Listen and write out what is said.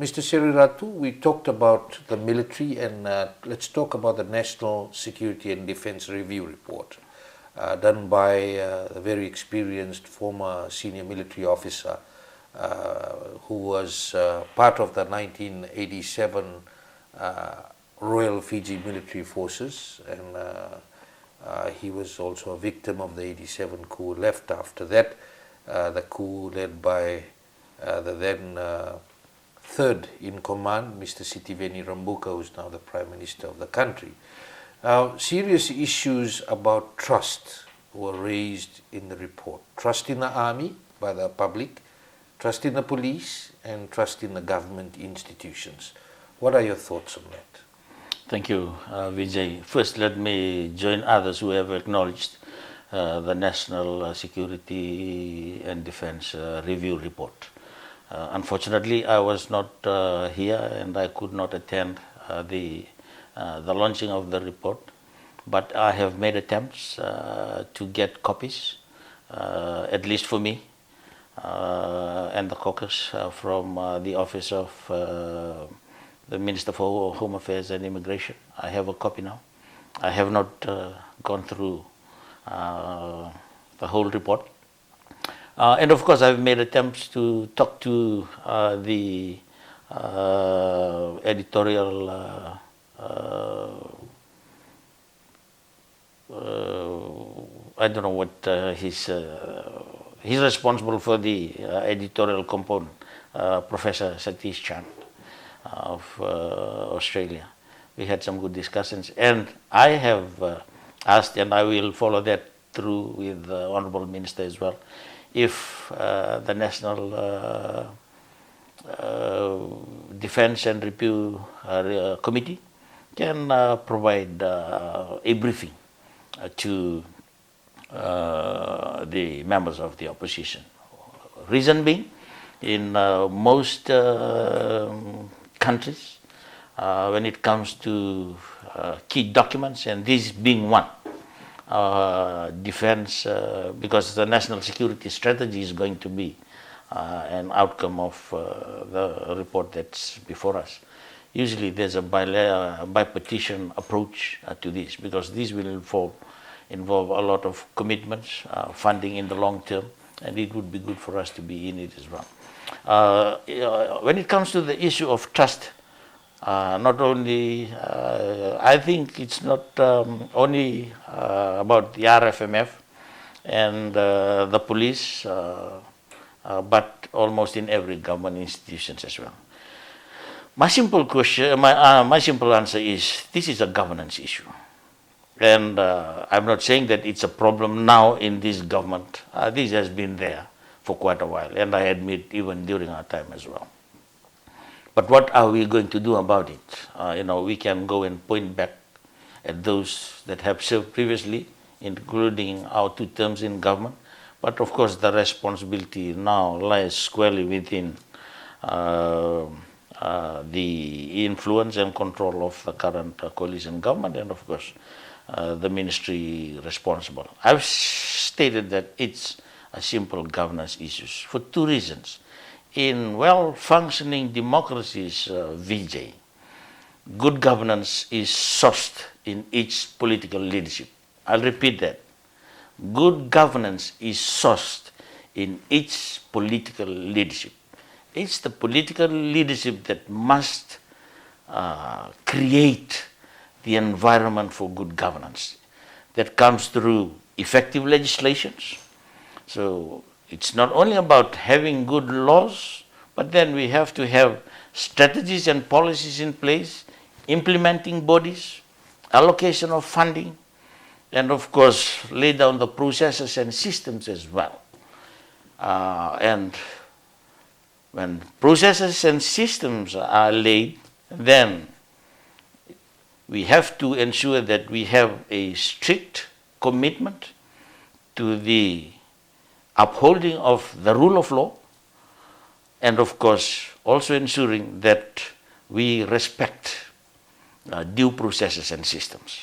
Mr. Seruiratu, we talked about the military and let's talk about the National Security and Defence Review Report done by a very experienced former senior military officer who was part of the 1987 Royal Fiji Military Forces, and he was also a victim of the 87 coup left after that, the coup led by the then third in command, Mr. Sitiveni Rambuka, who is now the Prime Minister of the country. Now, serious issues about trust were raised in the report. Trust in the army by the public, trust in the police, and trust in the government institutions. What are your thoughts on that? Thank you, Vijay. First, let me join others who have acknowledged the National Security and Defence Review Report. Unfortunately, I was not here and I could not attend the launching of the report, but I have made attempts to get copies, at least for me and the caucus, from the Office of the Minister for Home Affairs and Immigration. I have a copy now. I have not gone through the whole report. And of course, I've made attempts to talk to the editorial, I don't know what he's responsible for the editorial component, Professor Satish Chand of Australia. We had some good discussions, and I have asked, and I will follow that through with the Honourable Minister as well, if the National Defence and Review Committee can provide a briefing to the members of the opposition. Reason being, in most countries, when it comes to key documents, and this being one, defense, because the national security strategy is going to be an outcome of the report that's before us. Usually there's a bipartisan approach to this, because this will involve a lot of commitments, funding in the long term, and it would be good for us to be in it as well. When it comes to the issue of trust, not only, I think it's not only about the RFMF and the police, but almost in every government institutions as well. My simple question, my simple answer is, this is a governance issue. And I'm not saying that it's a problem now in this government. This has been there for quite a while, and I admit even during our time as well. But what are we going to do about it? We can go and point back at those that have served previously, including our 2 terms in government. But of course, the responsibility now lies squarely within the influence and control of the current coalition government, and of course, the ministry responsible. I've stated that it's a simple governance issues for 2 reasons. In well-functioning democracies, Vijay, good governance is sourced in each political leadership. I'll repeat that. Good governance is sourced in each political leadership. It's the political leadership that must create the environment for good governance. That comes through effective legislations. So it's not only about having good laws, but then we have to have strategies and policies in place, implementing bodies, allocation of funding, and of course lay down the processes and systems as well. And when processes and systems are laid, then we have to ensure that we have a strict commitment to the upholding of the rule of law, and of course also ensuring that we respect due processes and systems.